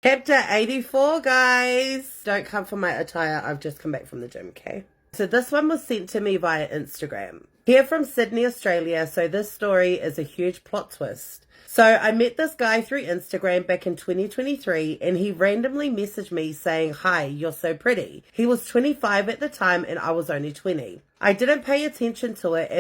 Chapter 84, guys. Don't come for my attire. I've just come back from the gym, okay? So this one was sent to me via Instagram. Here from Sydney, Australia, so this story is a huge plot twist. So I met this guy through Instagram back in 2023 and he randomly messaged me saying, "Hi, you're so pretty." He was 25 at the time and I was only 20. I didn't pay attention to it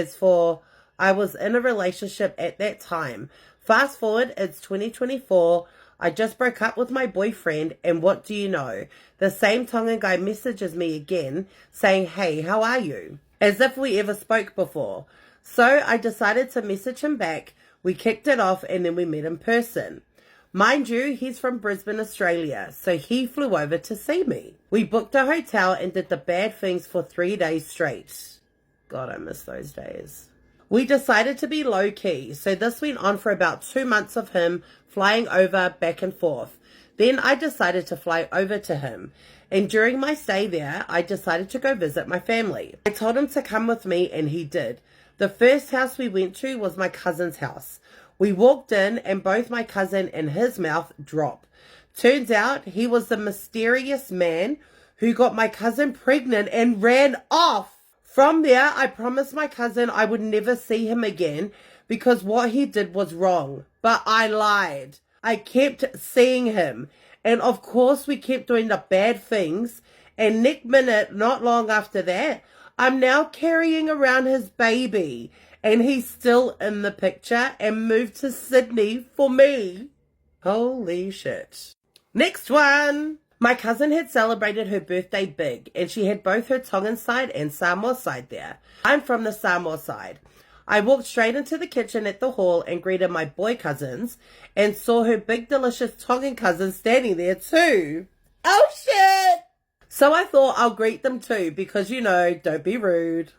I was in a relationship at that time. Fast forward, it's 2024. I just broke up with my boyfriend, and what do you know? The same Tongan guy messages me again saying, "Hey, how are you?" As if we ever spoke before. So I decided to message him back. We kicked it off and then we met in person. Mind you, he's from Brisbane, Australia, so he flew over to see me. We booked a hotel and did the bad things for 3 days straight. God, I miss those days. We decided to be low-key, so this went on for about 2 months of him flying over back and forth. Then I decided to fly over to him, and during my stay there, I decided to go visit my family. I told him to come with me, and he did. The first house we went to was my cousin's house. We walked in, and both my cousin and his mouth dropped. Turns out he was the mysterious man who got my cousin pregnant and ran off. From there, I promised my cousin I would never see him again because what he did was wrong. But I lied. I kept seeing him. And of course, we kept doing the bad things. And next minute, not long after that, I'm now carrying around his baby. And he's still in the picture and moved to Sydney for me. Holy shit. Next one. My cousin had celebrated her birthday big, and she had both her Tongan side and Samoa side there. I'm from the Samoa side. I walked straight into the kitchen at the hall and greeted my boy cousins, and saw her big delicious Tongan cousin standing there too. Oh shit! So I thought I'll greet them too, because don't be rude.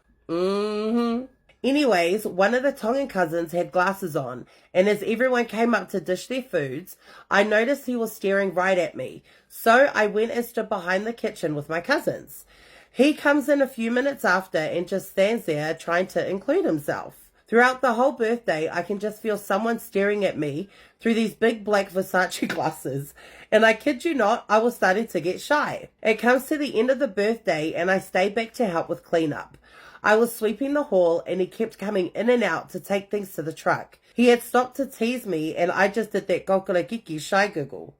Anyways, one of the Tongan cousins had glasses on, and as everyone came up to dish their foods, I noticed he was staring right at me. So I went and stood behind the kitchen with my cousins. He comes in a few minutes after and just stands there trying to include himself. Throughout the whole birthday, I can just feel someone staring at me through these big black Versace glasses. And I kid you not, I was starting to get shy. It comes to the end of the birthday and I stay back to help with cleanup. I was sweeping the hall and he kept coming in and out to take things to the truck. He had stopped to tease me and I just did that kokorakiki shy giggle.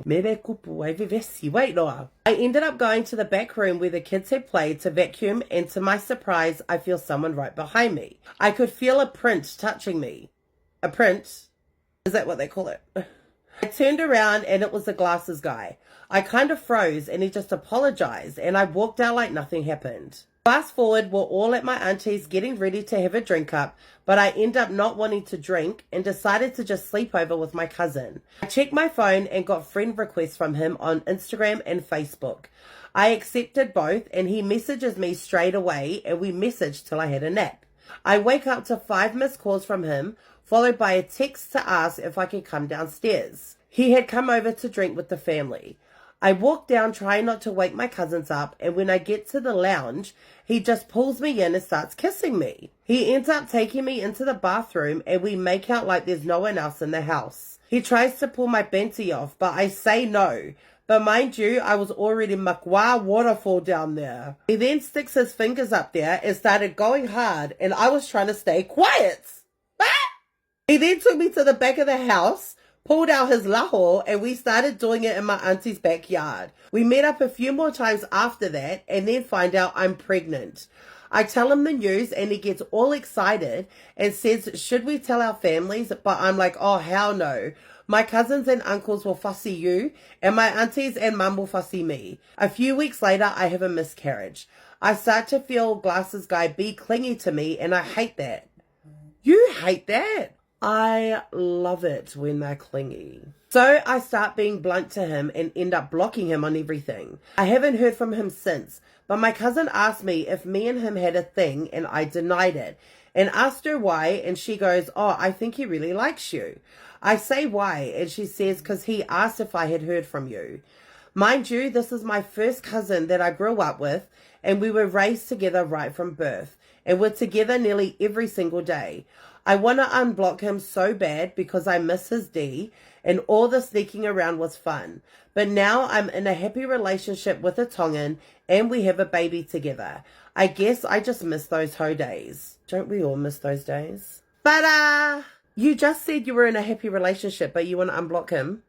Mere kupu ai vivesi, wait no. I ended up going to the back room where the kids had played to vacuum, and to my surprise, I feel someone right behind me. I could feel a print touching me. A print? Is that what they call it? I turned around and it was the glasses guy. I kind of froze and he just apologized and I walked out like nothing happened. Fast forward, we're all at my auntie's getting ready to have a drink up, but I end up not wanting to drink and decided to just sleep over with my cousin. I checked my phone and got friend requests from him on Instagram and Facebook. I accepted both and he messages me straight away and we messaged till I had a nap. I wake up to 5 missed calls from him, followed by a text to ask if I could come downstairs. He had come over to drink with the family. I walk down trying not to wake my cousins up, and when I get to the lounge, he just pulls me in and starts kissing me. He ends up taking me into the bathroom and we make out like there's no one else in the house. He tries to pull my panty off, but I say no. But mind you, I was already makwa waterfall down there. He then sticks his fingers up there and started going hard, and I was trying to stay quiet. He then took me to the back of the house, pulled out his laho, and we started doing it in my auntie's backyard. We met up a few more times after that and then find out I'm pregnant. I tell him the news and he gets all excited and says, should we tell our families? But I'm like, oh, hell no. My cousins and uncles will fussy you and my aunties and mum will fussy me. A few weeks later, I have a miscarriage. I start to feel glasses guy be clingy to me and I hate that. You hate that? I love it when they're clingy. So I start being blunt to him and end up blocking him on everything. I haven't heard from him since, but my cousin asked me if me and him had a thing and I denied it and asked her why, and she goes, oh, I think he really likes you. I say why, and she says because he asked if I had heard from you. Mind you, this is my first cousin that I grew up with and we were raised together right from birth and we're together nearly every single day. I want to unblock him so bad because I miss his D and all the sneaking around was fun. But now I'm in a happy relationship with a Tongan and we have a baby together. I guess I just miss those hoe days. Don't we all miss those days? But you just said you were in a happy relationship, but you want to unblock him?